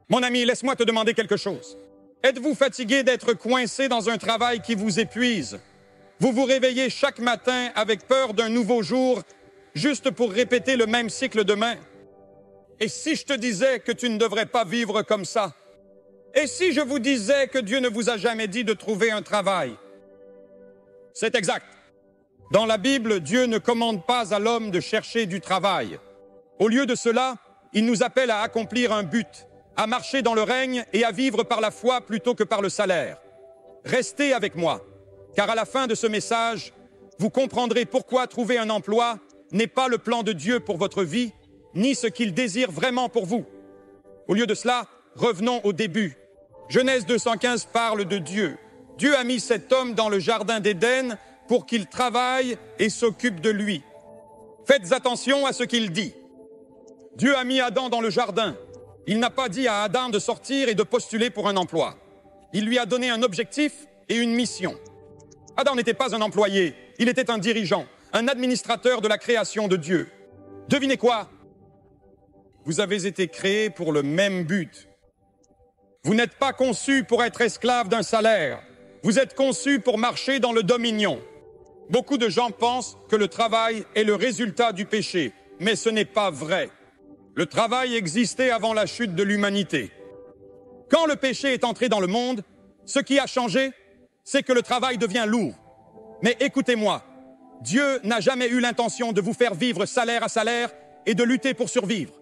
Mon ami, laisse-moi te demander quelque chose. Êtes-vous fatigué d'être coincé dans un travail qui vous épuise? Vous vous réveillez chaque matin avec peur d'un nouveau jour, juste pour répéter le même cycle demain? Et si je te disais que tu ne devrais pas vivre comme ça? Et si je vous disais que Dieu ne vous a jamais dit de trouver un travail? C'est exact. Dans la Bible, Dieu ne commande pas à l'homme de chercher du travail. Au lieu de cela, il nous appelle à accomplir un but, à marcher dans le règne et à vivre par la foi plutôt que par le salaire. Restez avec moi, car à la fin de ce message, vous comprendrez pourquoi trouver un emploi n'est pas le plan de Dieu pour votre vie, ni ce qu'il désire vraiment pour vous. Au lieu de cela, revenons au début. Genèse 215 parle de Dieu. Dieu a mis cet homme dans le jardin d'Éden pour qu'il travaille et s'occupe de lui. Faites attention à ce qu'il dit. Dieu a mis Adam dans le jardin. Il n'a pas dit à Adam de sortir et de postuler pour un emploi. Il lui a donné un objectif et une mission. Adam n'était pas un employé, il était un dirigeant, un administrateur de la création de Dieu. Devinez quoi? Vous avez été créés pour le même but. Vous n'êtes pas conçus pour être esclaves d'un salaire. Vous êtes conçus pour marcher dans le dominion. Beaucoup de gens pensent que le travail est le résultat du péché, mais ce n'est pas vrai. Le travail existait avant la chute de l'humanité. Quand le péché est entré dans le monde, ce qui a changé, c'est que le travail devient lourd. Mais écoutez-moi, Dieu n'a jamais eu l'intention de vous faire vivre salaire à salaire et de lutter pour survivre.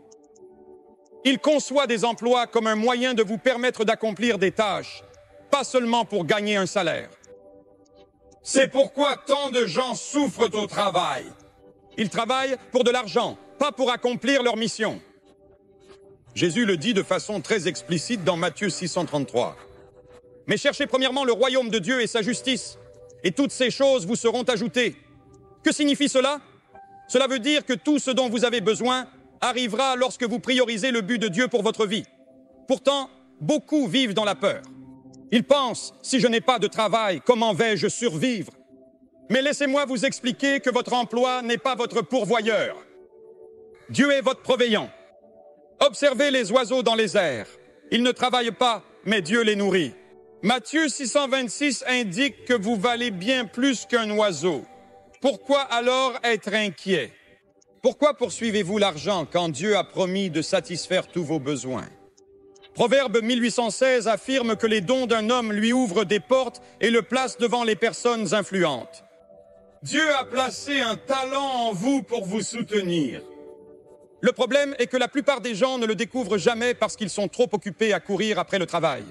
Il conçoit des emplois comme un moyen de vous permettre d'accomplir des tâches, pas seulement pour gagner un salaire. C'est pourquoi tant de gens souffrent au travail. Ils travaillent pour de l'argent, pas pour accomplir leur mission. Jésus le dit de façon très explicite dans Matthieu 633. Mais cherchez premièrement le royaume de Dieu et sa justice, et toutes ces choses vous seront ajoutées. Que signifie cela? Cela veut dire que tout ce dont vous avez besoin arrivera lorsque vous priorisez le but de Dieu pour votre vie. Pourtant, beaucoup vivent dans la peur. Ils pensent, si je n'ai pas de travail, comment vais-je survivre? Mais laissez-moi vous expliquer que votre emploi n'est pas votre pourvoyeur. Dieu est votre provéant. Observez les oiseaux dans les airs. Ils ne travaillent pas, mais Dieu les nourrit. Matthieu 626 indique que vous valez bien plus qu'un oiseau. Pourquoi alors être inquiet? Pourquoi poursuivez-vous l'argent quand Dieu a promis de satisfaire tous vos besoins? Proverbe 1816 affirme que les dons d'un homme lui ouvrent des portes et le placent devant les personnes influentes. Dieu a placé un talent en vous pour vous soutenir. Le problème est que la plupart des gens ne le découvrent jamais parce qu'ils sont trop occupés à courir après le travail.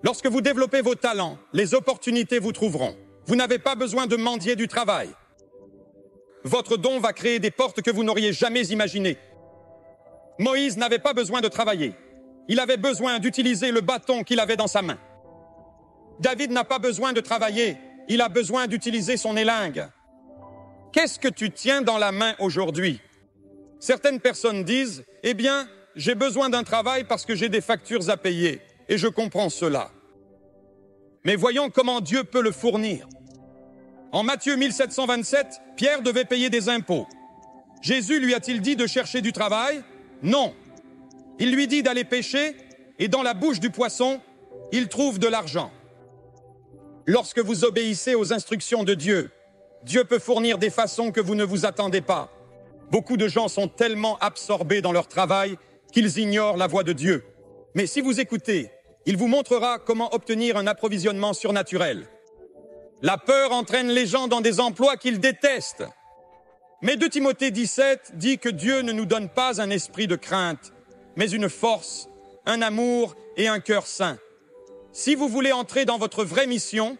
Lorsque vous développez vos talents, les opportunités vous trouveront. Vous n'avez pas besoin de mendier du travail. Votre don va créer des portes que vous n'auriez jamais imaginées. Moïse n'avait pas besoin de travailler. Il avait besoin d'utiliser le bâton qu'il avait dans sa main. David n'a pas besoin de travailler. Il a besoin d'utiliser son élingue. Qu'est-ce que tu tiens dans la main aujourd'hui? Certaines personnes disent, « Eh bien, j'ai besoin d'un travail parce que j'ai des factures à payer. » Et je comprends cela. Mais voyons comment Dieu peut le fournir. En Matthieu 1727, Pierre devait payer des impôts. Jésus lui a-t-il dit de chercher du travail? Non. Il lui dit d'aller pêcher et dans la bouche du poisson, il trouve de l'argent. Lorsque vous obéissez aux instructions de Dieu, Dieu peut fournir des façons que vous ne vous attendez pas. Beaucoup de gens sont tellement absorbés dans leur travail qu'ils ignorent la voix de Dieu. Mais si vous écoutez, il vous montrera comment obtenir un approvisionnement surnaturel. La peur entraîne les gens dans des emplois qu'ils détestent. Mais 2 Timothée 17 dit que Dieu ne nous donne pas un esprit de crainte, mais une force, un amour et un cœur saint. Si vous voulez entrer dans votre vraie mission,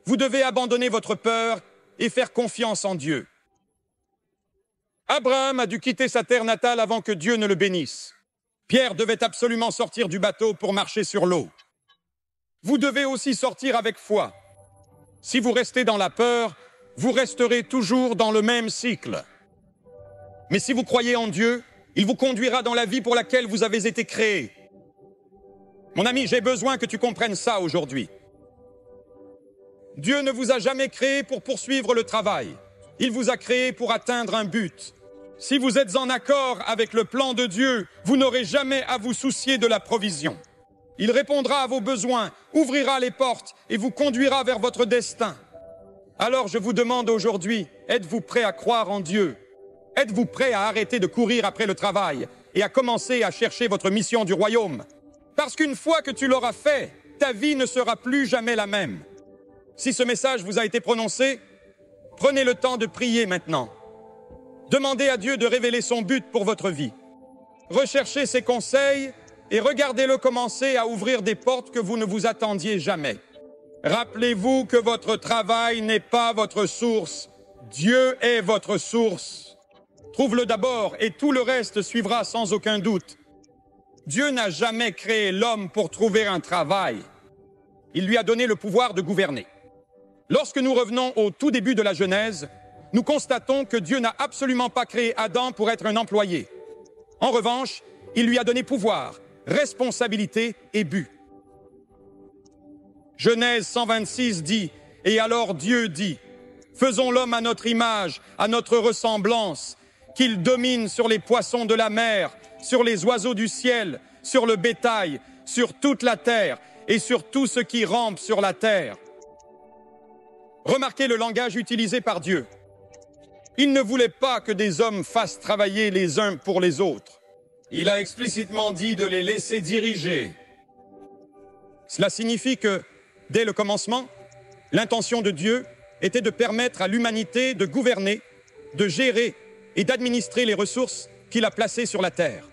vous devez abandonner votre peur et faire confiance en Dieu. Abraham a dû quitter sa terre natale avant que Dieu ne le bénisse. Pierre devait absolument sortir du bateau pour marcher sur l'eau. Vous devez aussi sortir avec foi. Si vous restez dans la peur, vous resterez toujours dans le même cycle. Mais si vous croyez en Dieu, il vous conduira dans la vie pour laquelle vous avez été créé. Mon ami, j'ai besoin que tu comprennes ça aujourd'hui. Dieu ne vous a jamais créé pour poursuivre le travail. Il vous a créé pour atteindre un but. Si vous êtes en accord avec le plan de Dieu, vous n'aurez jamais à vous soucier de la provision. Il répondra à vos besoins, ouvrira les portes et vous conduira vers votre destin. Alors je vous demande aujourd'hui, êtes-vous prêt à croire en Dieu? Êtes-vous prêt à arrêter de courir après le travail et à commencer à chercher votre mission du royaume? Parce qu'une fois que tu l'auras fait, ta vie ne sera plus jamais la même. Si ce message vous a été prononcé, prenez le temps de prier maintenant. Demandez à Dieu de révéler son but pour votre vie. Recherchez ses conseils et regardez-le commencer à ouvrir des portes que vous ne vous attendiez jamais. Rappelez-vous que votre travail n'est pas votre source. Dieu est votre source. Trouve-le d'abord et tout le reste suivra sans aucun doute. Dieu n'a jamais créé l'homme pour trouver un travail. Il lui a donné le pouvoir de gouverner. Lorsque nous revenons au tout début de la Genèse, nous constatons que Dieu n'a absolument pas créé Adam pour être un employé. En revanche, il lui a donné pouvoir, responsabilité et but. Genèse 126 dit, « Et alors Dieu dit, faisons l'homme à notre image, à notre ressemblance, qu'il domine sur les poissons de la mer, sur les oiseaux du ciel, sur le bétail, sur toute la terre et sur tout ce qui rampe sur la terre. » Remarquez le langage utilisé par Dieu. Il ne voulait pas que des hommes fassent travailler les uns pour les autres. Il a explicitement dit de les laisser diriger. Cela signifie que, dès le commencement, l'intention de Dieu était de permettre à l'humanité de gouverner, de gérer et d'administrer les ressources qu'il a placées sur la terre.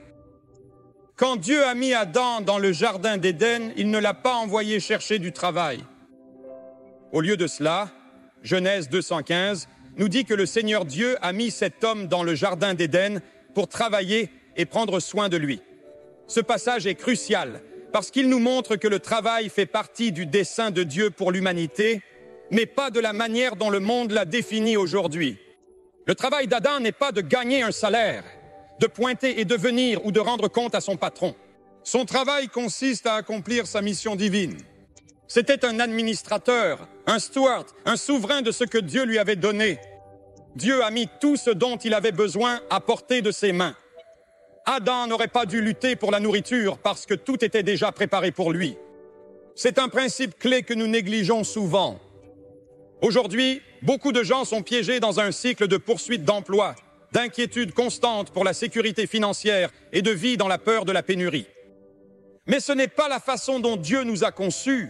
Quand Dieu a mis Adam dans le jardin d'Éden, il ne l'a pas envoyé chercher du travail. Au lieu de cela, Genèse 215 nous dit que le Seigneur Dieu a mis cet homme dans le jardin d'Éden pour travailler et prendre soin de lui. Ce passage est crucial parce qu'il nous montre que le travail fait partie du dessein de Dieu pour l'humanité, mais pas de la manière dont le monde l'a défini aujourd'hui. Le travail d'Adam n'est pas de gagner un salaire, de pointer et de venir ou de rendre compte à son patron. Son travail consiste à accomplir sa mission divine. C'était un administrateur, un steward, un souverain de ce que Dieu lui avait donné. Dieu a mis tout ce dont il avait besoin à portée de ses mains. Adam n'aurait pas dû lutter pour la nourriture parce que tout était déjà préparé pour lui. C'est un principe clé que nous négligeons souvent. Aujourd'hui, beaucoup de gens sont piégés dans un cycle de poursuite d'emploi, d'inquiétude constante pour la sécurité financière et de vie dans la peur de la pénurie. Mais ce n'est pas la façon dont Dieu nous a conçus.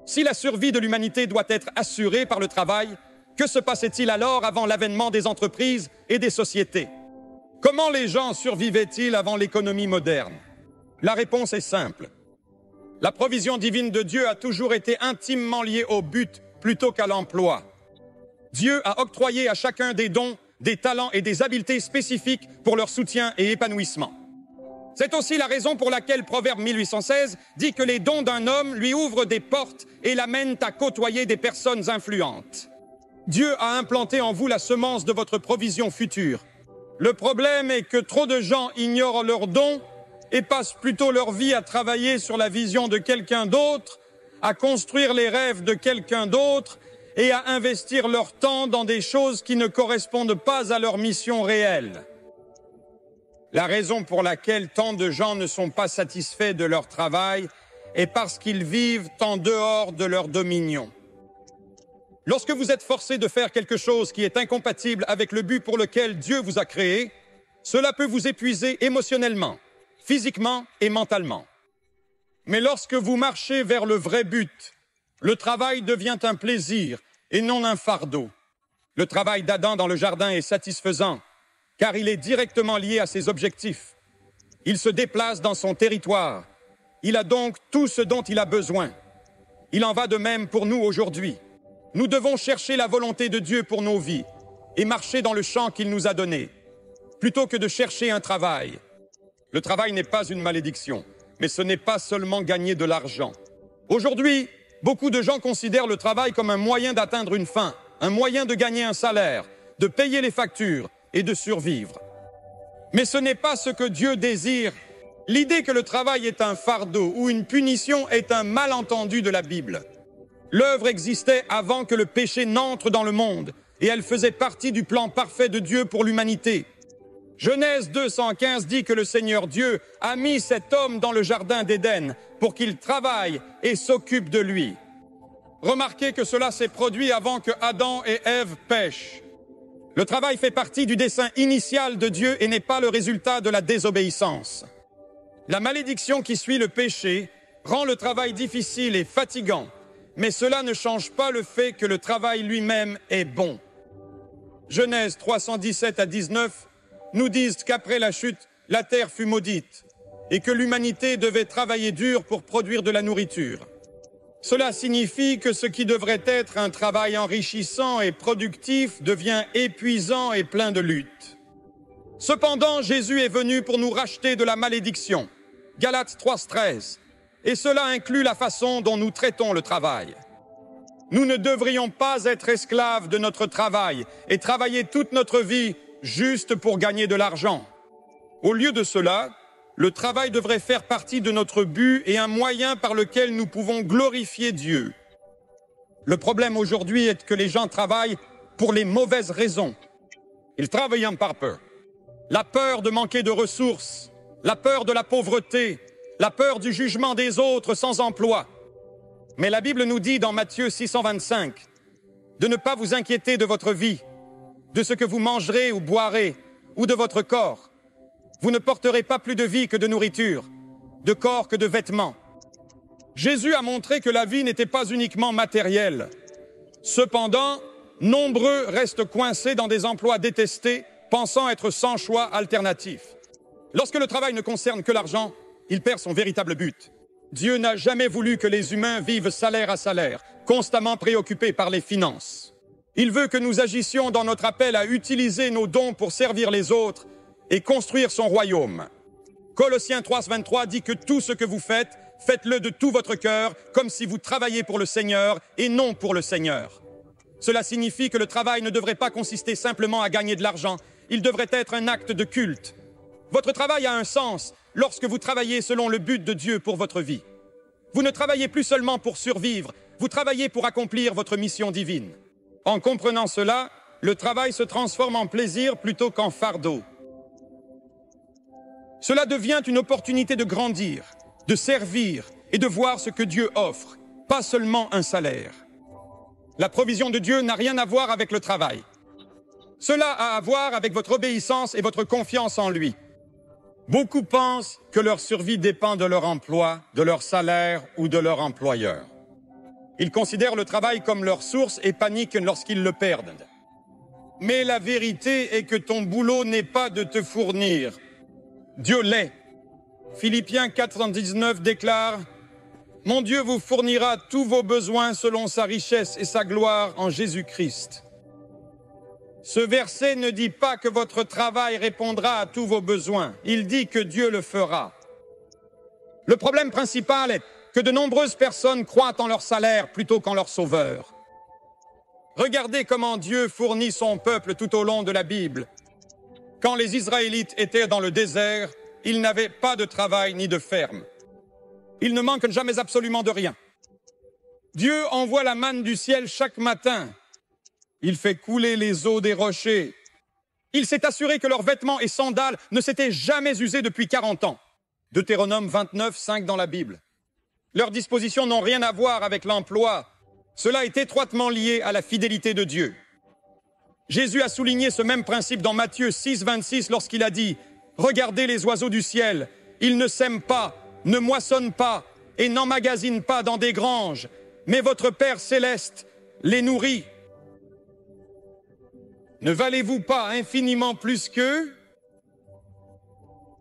Si la survie de l'humanité doit être assurée par le travail, que se passait-il alors avant l'avènement des entreprises et des sociétés? Comment les gens survivaient-ils avant l'économie moderne? La réponse est simple. La provision divine de Dieu a toujours été intimement liée au but plutôt qu'à l'emploi. Dieu a octroyé à chacun des dons, des talents et des habiletés spécifiques pour leur soutien et épanouissement. C'est aussi la raison pour laquelle Proverbe 1816 dit que les dons d'un homme lui ouvrent des portes et l'amènent à côtoyer des personnes influentes. Dieu a implanté en vous la semence de votre provision future. Le problème est que trop de gens ignorent leurs dons et passent plutôt leur vie à travailler sur la vision de quelqu'un d'autre, à construire les rêves de quelqu'un d'autre et à investir leur temps dans des choses qui ne correspondent pas à leur mission réelle. La raison pour laquelle tant de gens ne sont pas satisfaits de leur travail est parce qu'ils vivent en dehors de leur dominion. Lorsque vous êtes forcé de faire quelque chose qui est incompatible avec le but pour lequel Dieu vous a créé, cela peut vous épuiser émotionnellement, physiquement et mentalement. Mais lorsque vous marchez vers le vrai but, le travail devient un plaisir et non un fardeau. Le travail d'Adam dans le jardin est satisfaisant, car il est directement lié à ses objectifs. Il se déplace dans son territoire. Il a donc tout ce dont il a besoin. Il en va de même pour nous aujourd'hui. Nous devons chercher la volonté de Dieu pour nos vies et marcher dans le champ qu'il nous a donné, plutôt que de chercher un travail. Le travail n'est pas une malédiction, mais ce n'est pas seulement gagner de l'argent. Aujourd'hui, beaucoup de gens considèrent le travail comme un moyen d'atteindre une fin, un moyen de gagner un salaire, de payer les factures et de survivre. Mais ce n'est pas ce que Dieu désire. L'idée que le travail est un fardeau ou une punition est un malentendu de la Bible. L'œuvre existait avant que le péché n'entre dans le monde et elle faisait partie du plan parfait de Dieu pour l'humanité. Genèse 2:15 dit que le Seigneur Dieu a mis cet homme dans le jardin d'Éden pour qu'il travaille et s'occupe de lui. Remarquez que cela s'est produit avant que Adam et Ève pêchent. Le travail fait partie du dessein initial de Dieu et n'est pas le résultat de la désobéissance. La malédiction qui suit le péché rend le travail difficile et fatigant, mais cela ne change pas le fait que le travail lui-même est bon. Genèse 3:17 à 19 nous disent qu'après la chute, la terre fut maudite et que l'humanité devait travailler dur pour produire de la nourriture. Cela signifie que ce qui devrait être un travail enrichissant et productif devient épuisant et plein de luttes. Cependant, Jésus est venu pour nous racheter de la malédiction. Galates 3:13. Et cela inclut la façon dont nous traitons le travail. Nous ne devrions pas être esclaves de notre travail et travailler toute notre vie juste pour gagner de l'argent. Au lieu de cela, le travail devrait faire partie de notre but et un moyen par lequel nous pouvons glorifier Dieu. Le problème aujourd'hui est que les gens travaillent pour les mauvaises raisons. Ils travaillent par peur. La peur de manquer de ressources, la peur de la pauvreté, la peur du jugement des autres sans emploi. Mais la Bible nous dit dans Matthieu 6:25 de ne pas vous inquiéter de votre vie, de ce que vous mangerez ou boirez, ou de votre corps. Vous ne porterez pas plus de vie que de nourriture, de corps que de vêtements. Jésus a montré que la vie n'était pas uniquement matérielle. Cependant, nombreux restent coincés dans des emplois détestés, pensant être sans choix alternatif. Lorsque le travail ne concerne que l'argent, il perd son véritable but. Dieu n'a jamais voulu que les humains vivent salaire à salaire, constamment préoccupés par les finances. Il veut que nous agissions dans notre appel à utiliser nos dons pour servir les autres et construire son royaume. Colossiens 3:23 dit que tout ce que vous faites, faites-le de tout votre cœur, comme si vous travailliez pour le Seigneur et non pour le Seigneur. Cela signifie que le travail ne devrait pas consister simplement à gagner de l'argent, il devrait être un acte de culte. Votre travail a un sens lorsque vous travaillez selon le but de Dieu pour votre vie. Vous ne travaillez plus seulement pour survivre, vous travaillez pour accomplir votre mission divine. En comprenant cela, le travail se transforme en plaisir plutôt qu'en fardeau. Cela devient une opportunité de grandir, de servir et de voir ce que Dieu offre, pas seulement un salaire. La provision de Dieu n'a rien à voir avec le travail. Cela a à voir avec votre obéissance et votre confiance en lui. Beaucoup pensent que leur survie dépend de leur emploi, de leur salaire ou de leur employeur. Ils considèrent le travail comme leur source et paniquent lorsqu'ils le perdent. Mais la vérité est que ton boulot n'est pas de te fournir. Dieu l'est. Philippiens 4:19 déclare « Mon Dieu vous fournira tous vos besoins selon sa richesse et sa gloire en Jésus-Christ. » Ce verset ne dit pas que votre travail répondra à tous vos besoins. Il dit que Dieu le fera. Le problème principal est que de nombreuses personnes croient en leur salaire plutôt qu'en leur sauveur. Regardez comment Dieu fournit son peuple tout au long de la Bible. Quand les Israélites étaient dans le désert, ils n'avaient pas de travail ni de ferme. Ils ne manquent jamais absolument de rien. Dieu envoie la manne du ciel chaque matin. Il fait couler les eaux des rochers. Il s'est assuré que leurs vêtements et sandales ne s'étaient jamais usés depuis 40 ans. Deutéronome 29:5 dans la Bible. Leurs dispositions n'ont rien à voir avec l'emploi. Cela est étroitement lié à la fidélité de Dieu. Jésus a souligné ce même principe dans Matthieu 6:26 lorsqu'il a dit « Regardez les oiseaux du ciel, ils ne sèment pas, ne moissonnent pas et n'emmagasinent pas dans des granges, mais votre Père céleste les nourrit. Ne valez-vous pas infiniment plus qu'eux?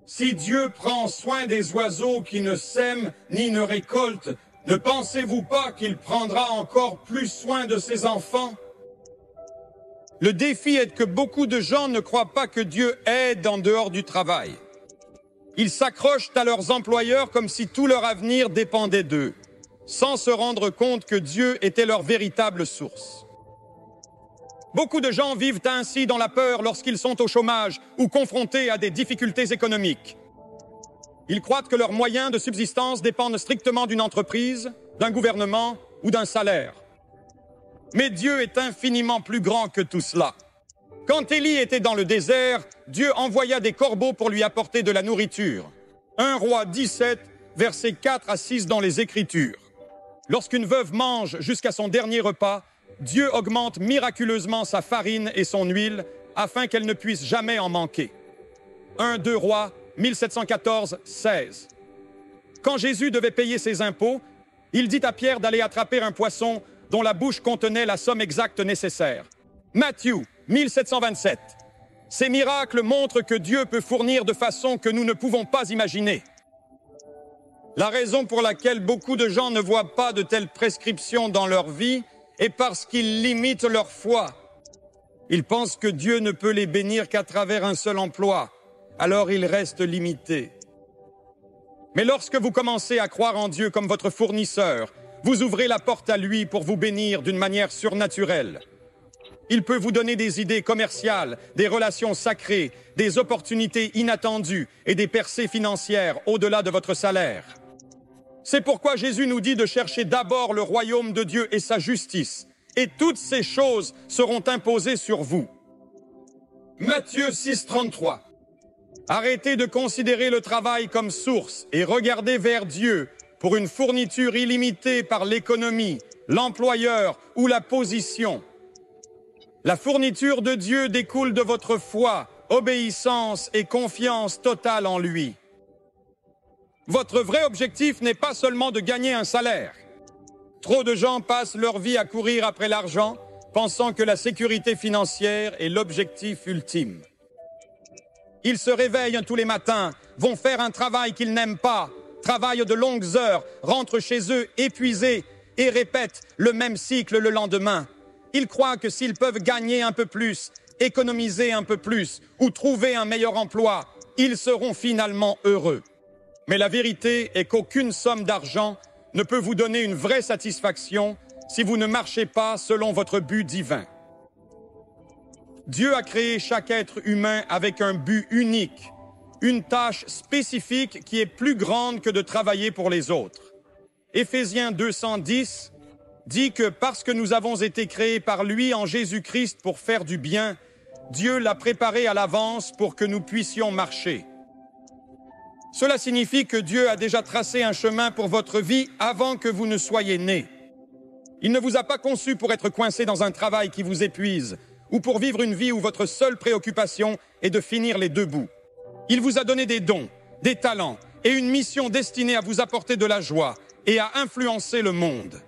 Si Dieu prend soin des oiseaux qui ne sèment ni ne récoltent, ne pensez-vous pas qu'il prendra encore plus soin de ses enfants? » Le défi est que beaucoup de gens ne croient pas que Dieu aide en dehors du travail. Ils s'accrochent à leurs employeurs comme si tout leur avenir dépendait d'eux, sans se rendre compte que Dieu était leur véritable source. Beaucoup de gens vivent ainsi dans la peur lorsqu'ils sont au chômage ou confrontés à des difficultés économiques. Ils croient que leurs moyens de subsistance dépendent strictement d'une entreprise, d'un gouvernement ou d'un salaire. Mais Dieu est infiniment plus grand que tout cela. Quand Élie était dans le désert, Dieu envoya des corbeaux pour lui apporter de la nourriture. 1 Roi 17, versets 4 à 6 dans les Écritures. Lorsqu'une veuve mange jusqu'à son dernier repas, Dieu augmente miraculeusement sa farine et son huile afin qu'elle ne puisse jamais en manquer. 1-2 Rois 1714, 16. Quand Jésus devait payer ses impôts, il dit à Pierre d'aller attraper un poisson dont la bouche contenait la somme exacte nécessaire. Matthieu 1727. Ces miracles montrent que Dieu peut fournir de façon que nous ne pouvons pas imaginer. La raison pour laquelle beaucoup de gens ne voient pas de telles prescriptions dans leur vie est parce qu'ils limitent leur foi. Ils pensent que Dieu ne peut les bénir qu'à travers un seul emploi, alors ils restent limités. Mais lorsque vous commencez à croire en Dieu comme votre fournisseur, vous ouvrez la porte à lui pour vous bénir d'une manière surnaturelle. Il peut vous donner des idées commerciales, des relations sacrées, des opportunités inattendues et des percées financières au-delà de votre salaire. C'est pourquoi Jésus nous dit de chercher d'abord le royaume de Dieu et sa justice, et toutes ces choses seront imposées sur vous. Matthieu 6, 33. Arrêtez de considérer le travail comme source et regardez vers Dieu pour une fourniture illimitée par l'économie, l'employeur ou la position. La fourniture de Dieu découle de votre foi, obéissance et confiance totale en lui. Votre vrai objectif n'est pas seulement de gagner un salaire. Trop de gens passent leur vie à courir après l'argent, pensant que la sécurité financière est l'objectif ultime. Ils se réveillent tous les matins, vont faire un travail qu'ils n'aiment pas, travaillent de longues heures, rentrent chez eux épuisés et répètent le même cycle le lendemain. Ils croient que s'ils peuvent gagner un peu plus, économiser un peu plus ou trouver un meilleur emploi, ils seront finalement heureux. Mais la vérité est qu'aucune somme d'argent ne peut vous donner une vraie satisfaction si vous ne marchez pas selon votre but divin. Dieu a créé chaque être humain avec un but unique, une tâche spécifique qui est plus grande que de travailler pour les autres. Éphésiens 2:10 dit que parce que nous avons été créés par lui en Jésus-Christ pour faire du bien, Dieu l'a préparé à l'avance pour que nous puissions marcher. Cela signifie que Dieu a déjà tracé un chemin pour votre vie avant que vous ne soyez nés. Il ne vous a pas conçu pour être coincé dans un travail qui vous épuise ou pour vivre une vie où votre seule préoccupation est de finir les deux bouts. Il vous a donné des dons, des talents et une mission destinée à vous apporter de la joie et à influencer le monde.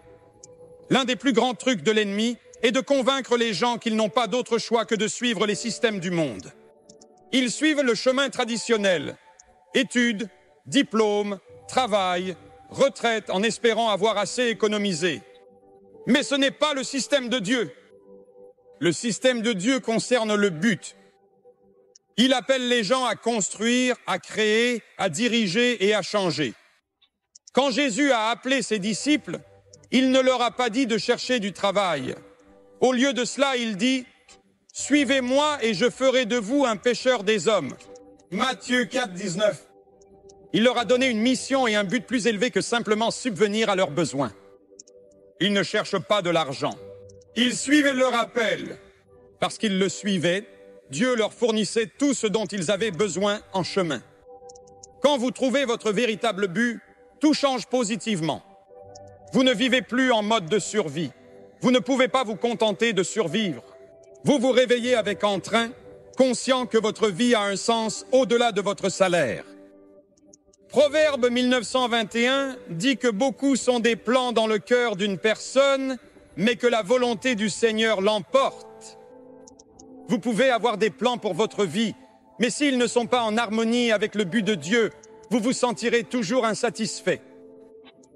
L'un des plus grands trucs de l'ennemi est de convaincre les gens qu'ils n'ont pas d'autre choix que de suivre les systèmes du monde. Ils suivent le chemin traditionnel. Études, diplômes, travail, retraite en espérant avoir assez économisé. Mais ce n'est pas le système de Dieu. Le système de Dieu concerne le but. Il appelle les gens à construire, à créer, à diriger et à changer. Quand Jésus a appelé ses disciples, il ne leur a pas dit de chercher du travail. Au lieu de cela, il dit « Suivez-moi et je ferai de vous un pêcheur des hommes ». Matthieu 4, 19. Il leur a donné une mission et un but plus élevé que simplement subvenir à leurs besoins. Ils ne cherchent pas de l'argent. Ils suivaient leur appel. Parce qu'ils le suivaient, Dieu leur fournissait tout ce dont ils avaient besoin en chemin. Quand vous trouvez votre véritable but, tout change positivement. Vous ne vivez plus en mode de survie. Vous ne pouvez pas vous contenter de survivre. Vous vous réveillez avec entrain, conscient que votre vie a un sens au-delà de votre salaire. Proverbe 1921 dit que beaucoup sont des plans dans le cœur d'une personne, mais que la volonté du Seigneur l'emporte. Vous pouvez avoir des plans pour votre vie, mais s'ils ne sont pas en harmonie avec le but de Dieu, vous vous sentirez toujours insatisfait.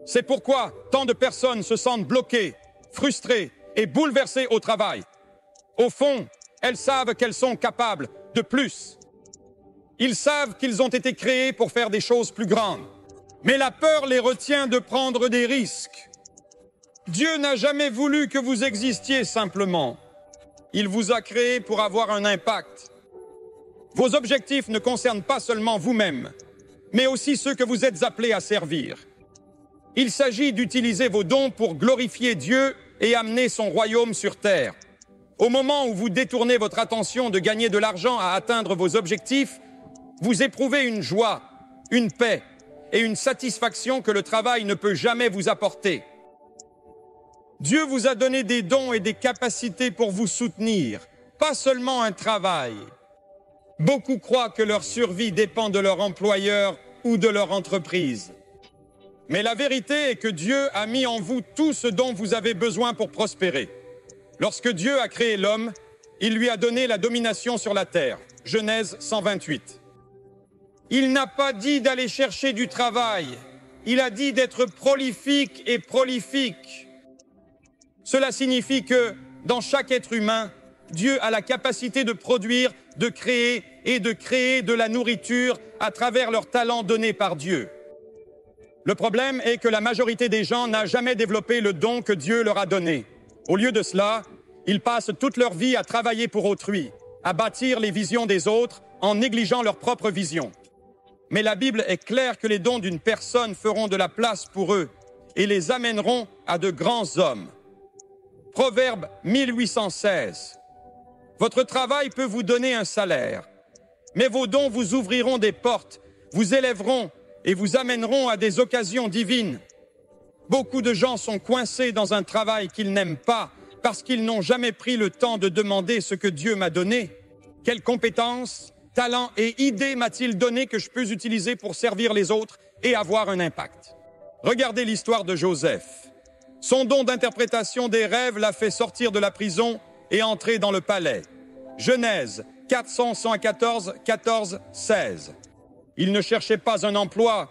C'est pourquoi tant de personnes se sentent bloquées, frustrées et bouleversées au travail. Au fond, elles savent qu'elles sont capables de plus. Ils savent qu'ils ont été créés pour faire des choses plus grandes. Mais la peur les retient de prendre des risques. Dieu n'a jamais voulu que vous existiez simplement. Il vous a créé pour avoir un impact. Vos objectifs ne concernent pas seulement vous-même, mais aussi ceux que vous êtes appelés à servir. Il s'agit d'utiliser vos dons pour glorifier Dieu et amener son royaume sur terre. Au moment où vous détournez votre attention de gagner de l'argent à atteindre vos objectifs, vous éprouvez une joie, une paix et une satisfaction que le travail ne peut jamais vous apporter. Dieu vous a donné des dons et des capacités pour vous soutenir, pas seulement un travail. Beaucoup croient que leur survie dépend de leur employeur ou de leur entreprise. Mais la vérité est que Dieu a mis en vous tout ce dont vous avez besoin pour prospérer. Lorsque Dieu a créé l'homme, il lui a donné la domination sur la terre. Genèse 128. Il n'a pas dit d'aller chercher du travail. Il a dit d'être prolifique et prolifique. Cela signifie que, dans chaque être humain, Dieu a la capacité de produire, de créer de la nourriture à travers leurs talents donnés par Dieu. Le problème est que la majorité des gens n'a jamais développé le don que Dieu leur a donné. Au lieu de cela, ils passent toute leur vie à travailler pour autrui, à bâtir les visions des autres en négligeant leur propre vision. Mais la Bible est claire que les dons d'une personne feront de la place pour eux et les amèneront à de grands hommes. Proverbe 1816. Votre travail peut vous donner un salaire, mais vos dons vous ouvriront des portes, vous élèveront et vous amèneront à des occasions divines. Beaucoup de gens sont coincés dans un travail qu'ils n'aiment pas parce qu'ils n'ont jamais pris le temps de demander ce que Dieu m'a donné. Quelles compétences, talents et idées m'a-t-il donné que je peux utiliser pour servir les autres et avoir un impact? Regardez l'histoire de Joseph. Son don d'interprétation des rêves l'a fait sortir de la prison et entrer dans le palais. Genèse 414, 14, 16. Il ne cherchait pas un emploi,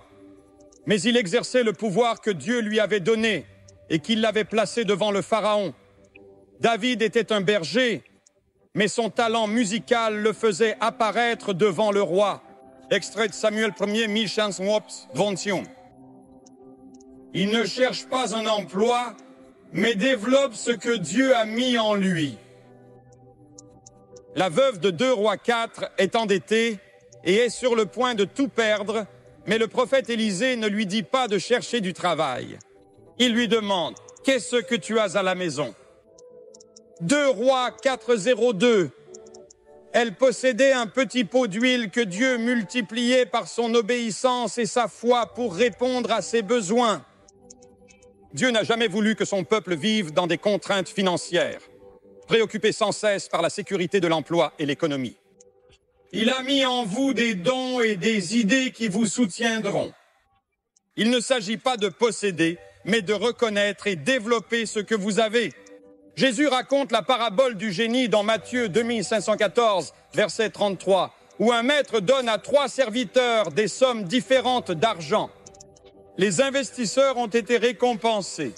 mais il exerçait le pouvoir que Dieu lui avait donné et qu'il l'avait placé devant le Pharaon. David était un berger, mais son talent musical le faisait apparaître devant le roi. Extrait de Samuel 1er, 1521. Il ne cherche pas un emploi, mais développe ce que Dieu a mis en lui. La veuve de 2 Rois 4 est endettée et est sur le point de tout perdre, mais le prophète Élisée ne lui dit pas de chercher du travail. Il lui demande « Qu'est-ce que tu as à la maison ?» 2 Rois 4:02. Elle possédait un petit pot d'huile que Dieu multipliait par son obéissance et sa foi pour répondre à ses besoins. Dieu n'a jamais voulu que son peuple vive dans des contraintes financières, préoccupé sans cesse par la sécurité de l'emploi et l'économie. Il a mis en vous des dons et des idées qui vous soutiendront. Il ne s'agit pas de posséder, mais de reconnaître et développer ce que vous avez. Jésus raconte la parabole du génie dans Matthieu 2514, verset 33, où un maître donne à 3 serviteurs des sommes différentes d'argent. Les investisseurs ont été récompensés,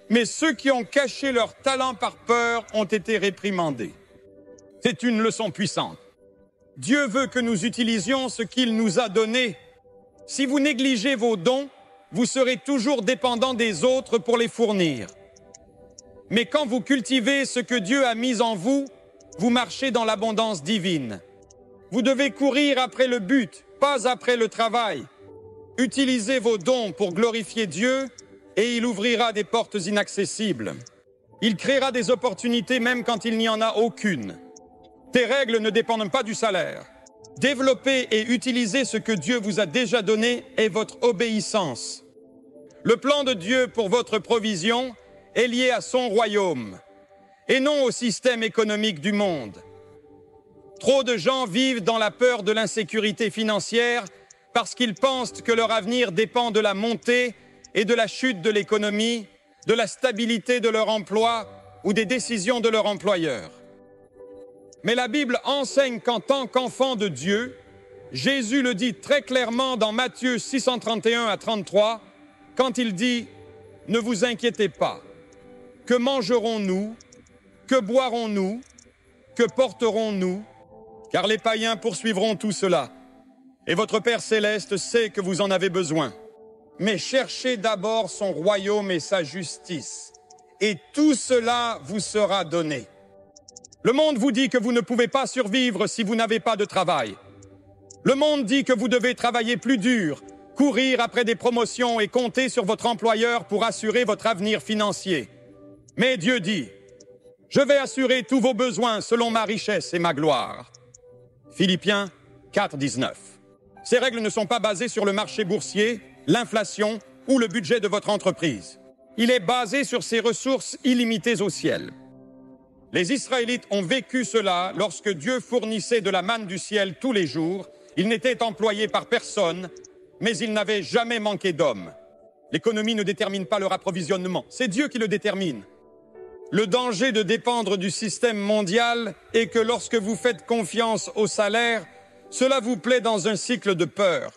mais ceux qui ont caché leur talent par peur ont été réprimandés. C'est une leçon puissante. Dieu veut que nous utilisions ce qu'il nous a donné. Si vous négligez vos dons, vous serez toujours dépendant des autres pour les fournir. Mais quand vous cultivez ce que Dieu a mis en vous, vous marchez dans l'abondance divine. Vous devez courir après le but, pas après le travail. Utilisez vos dons pour glorifier Dieu et il ouvrira des portes inaccessibles. Il créera des opportunités même quand il n'y en a aucune. Tes règles ne dépendent pas du salaire. Développer et utiliser ce que Dieu vous a déjà donné est votre obéissance. Le plan de Dieu pour votre provision est lié à son royaume et non au système économique du monde. Trop de gens vivent dans la peur de l'insécurité financière parce qu'ils pensent que leur avenir dépend de la montée et de la chute de l'économie, de la stabilité de leur emploi ou des décisions de leur employeur. Mais la Bible enseigne qu'en tant qu'enfant de Dieu, Jésus le dit très clairement dans Matthieu 631 à 33, quand il dit « Ne vous inquiétez pas, que mangerons-nous? Que boirons-nous? Que porterons-nous? Car les païens poursuivront tout cela. Et votre Père céleste sait que vous en avez besoin. Mais cherchez d'abord son royaume et sa justice, et tout cela vous sera donné. » Le monde vous dit que vous ne pouvez pas survivre si vous n'avez pas de travail. Le monde dit que vous devez travailler plus dur, courir après des promotions et compter sur votre employeur pour assurer votre avenir financier. Mais Dieu dit, Je vais assurer tous vos besoins selon ma richesse et ma gloire. Philippiens 4, 19. Ces règles ne sont pas basées sur le marché boursier, l'inflation ou le budget de votre entreprise. Il est basé sur ses ressources illimitées au ciel. Les Israélites ont vécu cela lorsque Dieu fournissait de la manne du ciel tous les jours. Ils n'étaient employés par personne, mais ils n'avaient jamais manqué d'hommes. L'économie ne détermine pas leur approvisionnement, c'est Dieu qui le détermine. Le danger de dépendre du système mondial est que lorsque vous faites confiance au salaire, cela vous plaît dans un cycle de peur.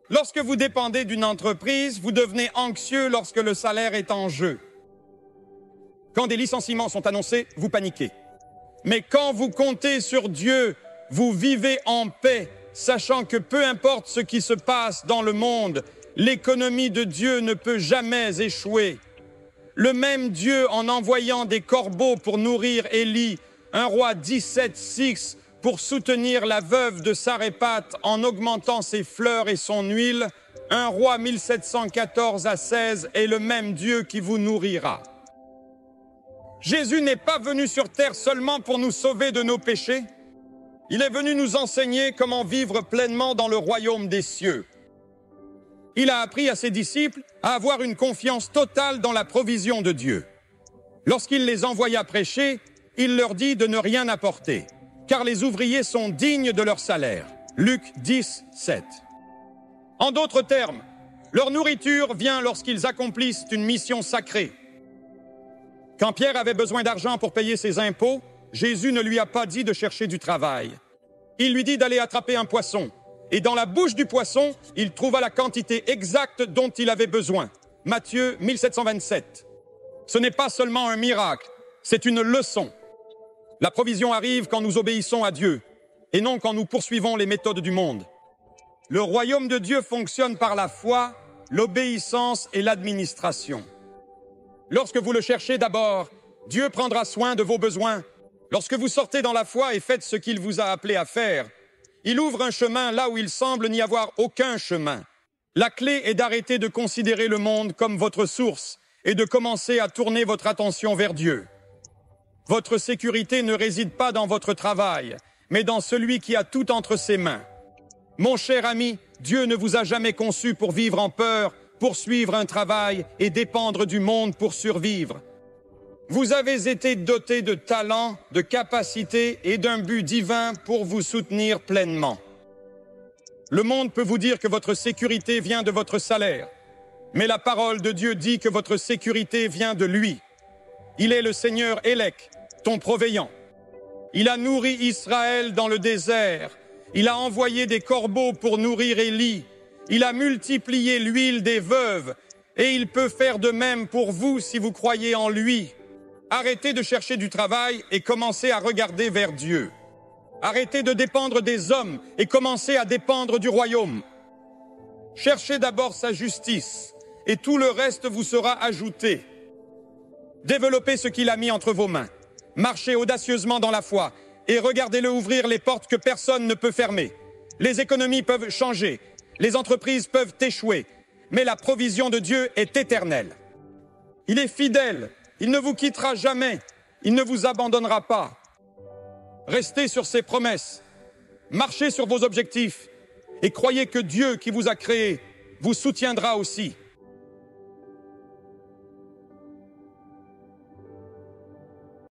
Lorsque vous dépendez d'une entreprise, vous devenez anxieux lorsque le salaire est en jeu. Quand des licenciements sont annoncés, vous paniquez. Mais quand vous comptez sur Dieu, vous vivez en paix, sachant que peu importe ce qui se passe dans le monde, l'économie de Dieu ne peut jamais échouer. Le même Dieu, en envoyant des corbeaux pour nourrir Élie, un roi 17-6 pour soutenir la veuve de Sarépate en augmentant ses fleurs et son huile, un roi 1714 à 16 est le même Dieu qui vous nourrira. Jésus n'est pas venu sur terre seulement pour nous sauver de nos péchés. Il est venu nous enseigner comment vivre pleinement dans le royaume des cieux. Il a appris à ses disciples à avoir une confiance totale dans la provision de Dieu. Lorsqu'il les envoya prêcher, il leur dit de ne rien apporter, car les ouvriers sont dignes de leur salaire. Luc 10, 7. En d'autres termes, leur nourriture vient lorsqu'ils accomplissent une mission sacrée. Quand Pierre avait besoin d'argent pour payer ses impôts, Jésus ne lui a pas dit de chercher du travail. Il lui dit d'aller attraper un poisson. Et dans la bouche du poisson, il trouva la quantité exacte dont il avait besoin. Matthieu 1727. Ce n'est pas seulement un miracle, c'est une leçon. La provision arrive quand nous obéissons à Dieu, et non quand nous poursuivons les méthodes du monde. Le royaume de Dieu fonctionne par la foi, l'obéissance et l'administration. Lorsque vous le cherchez d'abord, Dieu prendra soin de vos besoins. Lorsque vous sortez dans la foi et faites ce qu'il vous a appelé à faire, il ouvre un chemin là où il semble n'y avoir aucun chemin. La clé est d'arrêter de considérer le monde comme votre source et de commencer à tourner votre attention vers Dieu. Votre sécurité ne réside pas dans votre travail, mais dans celui qui a tout entre ses mains. Mon cher ami, Dieu ne vous a jamais conçu pour vivre en peur, poursuivre un travail et dépendre du monde pour survivre. Vous avez été doté de talents, de capacités et d'un but divin pour vous soutenir pleinement. Le monde peut vous dire que votre sécurité vient de votre salaire, mais la parole de Dieu dit que votre sécurité vient de lui. Il est le Seigneur Élec, ton provéant. Il a nourri Israël dans le désert. Il a envoyé des corbeaux pour nourrir Élie. Il a multiplié l'huile des veuves et il peut faire de même pour vous si vous croyez en lui. Arrêtez de chercher du travail et commencez à regarder vers Dieu. Arrêtez de dépendre des hommes et commencez à dépendre du royaume. Cherchez d'abord sa justice et tout le reste vous sera ajouté. Développez ce qu'il a mis entre vos mains. Marchez audacieusement dans la foi et regardez-le ouvrir les portes que personne ne peut fermer. Les économies peuvent changer, les entreprises peuvent échouer, mais la provision de Dieu est éternelle. Il est fidèle. Il ne vous quittera jamais, il ne vous abandonnera pas. Restez sur ses promesses, marchez sur vos objectifs et croyez que Dieu qui vous a créé vous soutiendra aussi.